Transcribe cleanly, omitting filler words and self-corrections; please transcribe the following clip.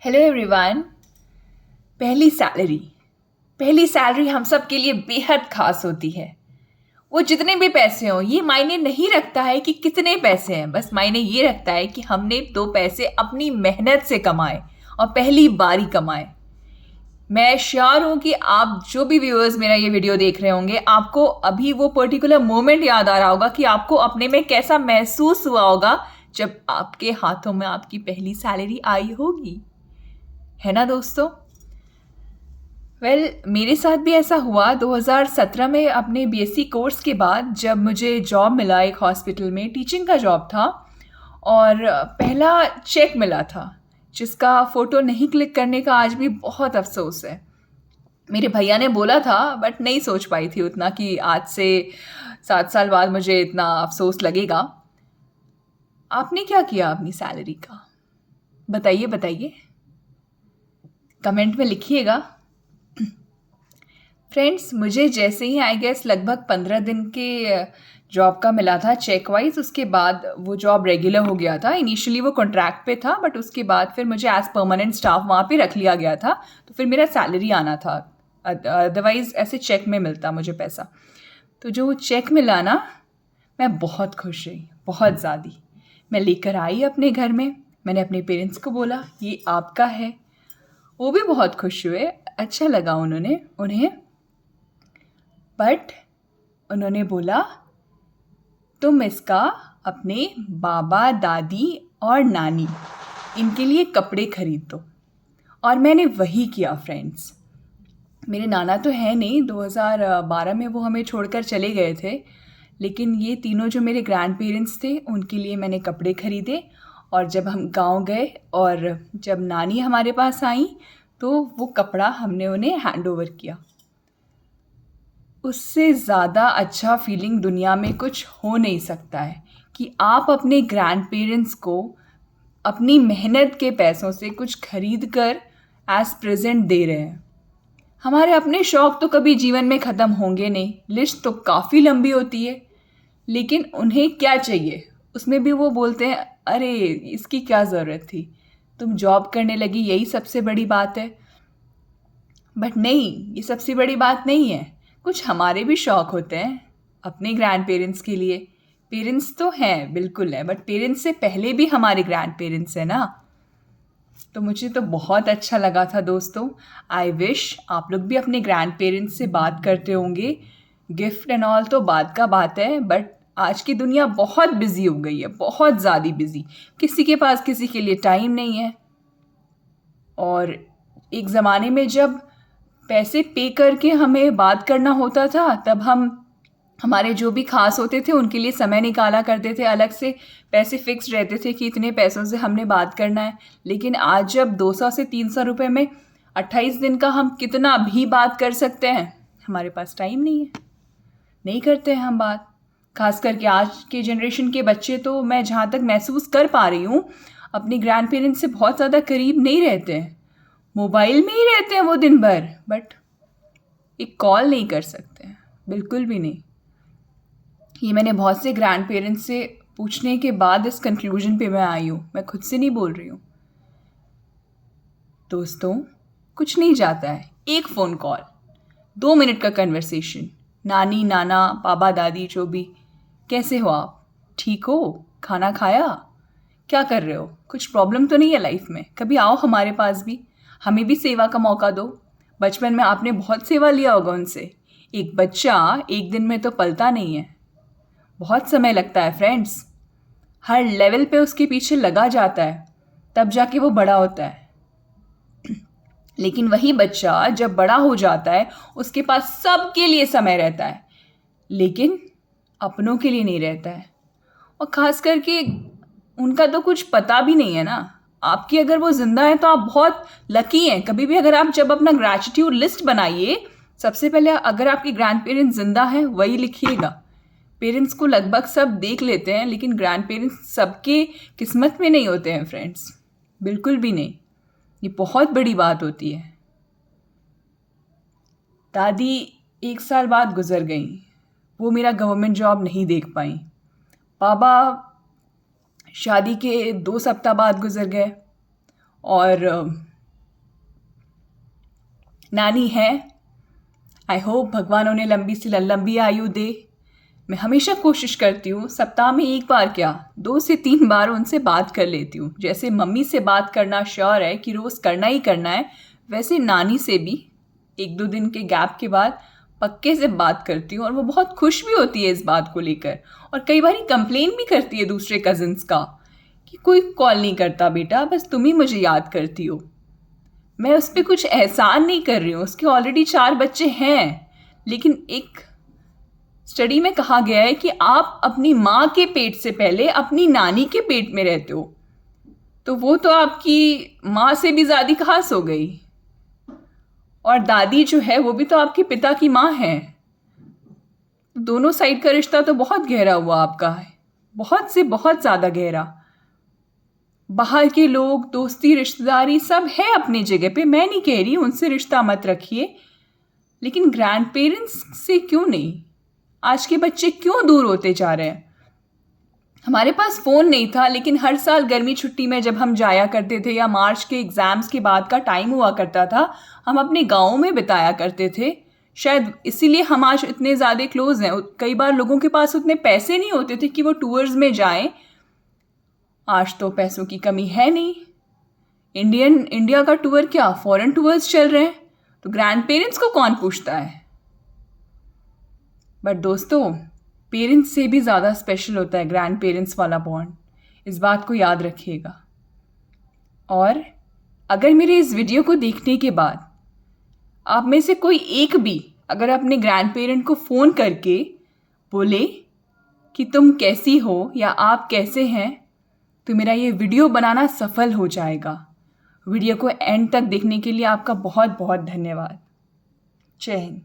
Hello everyone. पहली salary हम सब के लिए बेहद खास होती है। वो जितने भी पैसे हों, ये मायने नहीं रखता है कि कितने पैसे हैं, बस मायने ये रखता है कि हमने 2 पैसे अपनी मेहनत से कमाए और पहली बारी कमाए। मैं श्योर हूँ कि आप जो भी व्यूअर्स मेरा ये वीडियो देख रहे होंगे, आपको अभी वो पर्टिकुलर मोमेंट याद आ रहा होगा कि आपको अपने में कैसा महसूस हुआ होगा जब आपके हाथों में आपकी पहली सैलरी आई होगी, है ना दोस्तों? मेरे साथ भी ऐसा हुआ 2017 में अपने बीएससी कोर्स के बाद, जब मुझे जॉब मिला एक हॉस्पिटल में, टीचिंग का जॉब था और पहला चेक मिला था जिसका फ़ोटो नहीं क्लिक करने का आज भी बहुत अफसोस है। मेरे भैया ने बोला था बट नहीं सोच पाई थी उतना कि आज से 7 साल बाद मुझे इतना अफसोस लगेगा। आपने क्या किया अपनी सैलरी का? बताइए बताइए, कमेंट में लिखिएगा। फ्रेंड्स, मुझे जैसे ही आई गेस लगभग 15 दिन के जॉब का मिला था चेक वाइज, उसके बाद वो जॉब रेगुलर हो गया था। इनिशियली वो कॉन्ट्रैक्ट पे था बट उसके बाद फिर मुझे एज परमानेंट स्टाफ वहाँ पे रख लिया गया था, तो फिर मेरा सैलरी आना था। अदरवाइज ऐसे चेक में मिलता मुझे पैसा। तो जो चेक मिला ना, मैं बहुत खुश रही, बहुत ज़्यादा। मैं लेकर आई अपने घर में, मैंने अपने पेरेंट्स को बोला ये आपका है। वो भी बहुत खुश हुए, अच्छा लगा उन्हें। बट उन्होंने बोला तुम इसका अपने बाबा दादी और नानी इनके लिए कपड़े खरीद दो। और मैंने वही किया फ्रेंड्स। मेरे नाना तो है नहीं, 2012 में वो हमें छोड़कर चले गए थे, लेकिन ये तीनों जो मेरे ग्रैंड पेरेंट्स थे उनके लिए मैंने कपड़े खरीदे। और जब हम गांव गए और जब नानी हमारे पास आई तो वो कपड़ा हमने उन्हें हैंड ओवर किया। उससे ज़्यादा अच्छा फीलिंग दुनिया में कुछ हो नहीं सकता है कि आप अपने ग्रैंड पेरेंट्स को अपनी मेहनत के पैसों से कुछ खरीद कर एज प्रेजेंट दे रहे हैं। हमारे अपने शौक़ तो कभी जीवन में ख़त्म होंगे नहीं, लिस्ट तो काफ़ी लंबी होती है, लेकिन उन्हें क्या चाहिए उसमें भी वो बोलते हैं अरे इसकी क्या ज़रूरत थी, तुम जॉब करने लगी यही सबसे बड़ी बात है। बट नहीं, ये सबसे बड़ी बात नहीं है। कुछ हमारे भी शौक़ होते हैं अपने ग्रैंड पेरेंट्स के लिए। पेरेंट्स तो हैं, बिल्कुल है, बट पेरेंट्स से पहले भी हमारे ग्रैंड पेरेंट्स हैं ना। तो मुझे तो बहुत अच्छा लगा था दोस्तों। आई विश आप लोग भी अपने ग्रैंड पेरेंट्स से बात करते होंगे। गिफ्ट एंड ऑल तो बात का बात है, बट आज की दुनिया बहुत बिजी हो गई है, बहुत ज़्यादा बिजी। किसी के पास किसी के लिए टाइम नहीं है। और एक ज़माने में जब पैसे पे करके हमें बात करना होता था, तब हम हमारे जो भी खास होते थे उनके लिए समय निकाला करते थे, अलग से पैसे फिक्स रहते थे कि इतने पैसों से हमने बात करना है। लेकिन आज जब 200 से 300 रुपये में 28 दिन का हम कितना भी बात कर सकते हैं, हमारे पास टाइम नहीं है, नहीं करते हैं हम बात। खास करके आज के जनरेशन के बच्चे तो मैं जहाँ तक महसूस कर पा रही हूँ अपने ग्रैंड पेरेंट्स से बहुत ज़्यादा करीब नहीं रहते हैं, मोबाइल में ही रहते हैं वो दिन भर, बट एक कॉल नहीं कर सकते हैं, बिल्कुल भी नहीं। ये मैंने बहुत से ग्रैंड पेरेंट्स से पूछने के बाद इस कंक्लूजन पे मैं आई हूँ, मैं खुद से नहीं बोल रही हूँ दोस्तों। कुछ नहीं जाता है, एक फ़ोन कॉल, 2 मिनट का कन्वर्सेशन, नानी नाना बाबा दादी जो भी, कैसे हो आप, ठीक हो, खाना खाया, क्या कर रहे हो, कुछ प्रॉब्लम तो नहीं है लाइफ में, कभी आओ हमारे पास भी, हमें भी सेवा का मौका दो। बचपन में आपने बहुत सेवा लिया होगा उनसे। एक बच्चा एक दिन में तो पलता नहीं है, बहुत समय लगता है फ्रेंड्स। हर लेवल पे उसके पीछे लगा जाता है, तब जाके वो बड़ा होता है। लेकिन वही बच्चा जब बड़ा हो जाता है उसके पास सबके लिए समय रहता है, लेकिन अपनों के लिए नहीं रहता है। और ख़ास करके उनका तो कुछ पता भी नहीं है ना आपकी। अगर वो ज़िंदा है तो आप बहुत लकी हैं। कभी भी अगर आप जब अपना ग्रैटिट्यूड लिस्ट बनाइए, सबसे पहले अगर आपके ग्रैंड पेरेंट्स ज़िंदा हैं वही लिखिएगा। पेरेंट्स को लगभग सब देख लेते हैं, लेकिन ग्रैंड पेरेंट्स सबके किस्मत में नहीं होते हैं फ्रेंड्स, बिल्कुल भी नहीं। ये बहुत बड़ी बात होती है। दादी 1 साल बाद गुजर गई, वो मेरा गवर्नमेंट जॉब नहीं देख पाई। पापा शादी के 2 सप्ताह बाद गुजर गए। और नानी है, आई होप भगवान उन्हें लंबी से लंबी आयु दे। मैं हमेशा कोशिश करती हूँ सप्ताह में 1 बार क्या 2 से 3 बार उनसे बात कर लेती हूँ। जैसे मम्मी से बात करना श्योर है कि रोज़ करना ही करना है, वैसे नानी से भी 1-2 दिन के गैप के बाद पक्के से बात करती हूँ और वो बहुत खुश भी होती है इस बात को लेकर। और कई बार कंप्लेन भी करती है दूसरे कज़न्स का कि कोई कॉल नहीं करता बेटा, बस तुम ही मुझे याद करती हो। मैं उस पर कुछ एहसान नहीं कर रही हूँ, उसके ऑलरेडी 4 बच्चे हैं। लेकिन एक स्टडी में कहा गया है कि आप अपनी माँ के पेट से पहले अपनी नानी के पेट में रहते हो, तो वो तो आपकी माँ से भी ज़्यादा खास हो गई। और दादी जो है वो भी तो आपके पिता की माँ है। दोनों साइड का रिश्ता तो बहुत गहरा हुआ आपका है, बहुत से बहुत ज़्यादा गहरा। बाहर के लोग, दोस्ती, रिश्तेदारी सब है अपनी जगह पे, मैं नहीं कह रही उनसे रिश्ता मत रखिए, लेकिन ग्रैंड पेरेंट्स से क्यों नहीं? आज के बच्चे क्यों दूर होते जा रहे हैं? हमारे पास फ़ोन नहीं था, लेकिन हर साल गर्मी छुट्टी में जब हम जाया करते थे या मार्च के एग्ज़ाम्स के बाद का टाइम हुआ करता था, हम अपने गाँव में बिताया करते थे। शायद इसीलिए हम आज इतने ज़्यादा क्लोज़ हैं। कई बार लोगों के पास उतने पैसे नहीं होते थे कि वो टूर्स में जाएं। आज तो पैसों की कमी है नहीं। इंडिया का टूर क्या, फॉरेन टूर्स चल रहे हैं, तो ग्रैंड पेरेंट्स को कौन पूछता है? बट दोस्तों, पेरेंट्स से भी ज़्यादा स्पेशल होता है ग्रैंड पेरेंट्स वाला बॉन्ड। इस बात को याद रखिएगा। और अगर मेरे इस वीडियो को देखने के बाद आप में से कोई एक भी अगर अपने ग्रैंड पेरेंट को फ़ोन करके बोले कि तुम कैसी हो या आप कैसे हैं, तो मेरा ये वीडियो बनाना सफल हो जाएगा। वीडियो को एंड तक देखने के लिए आपका बहुत बहुत धन्यवाद। जय हिंद।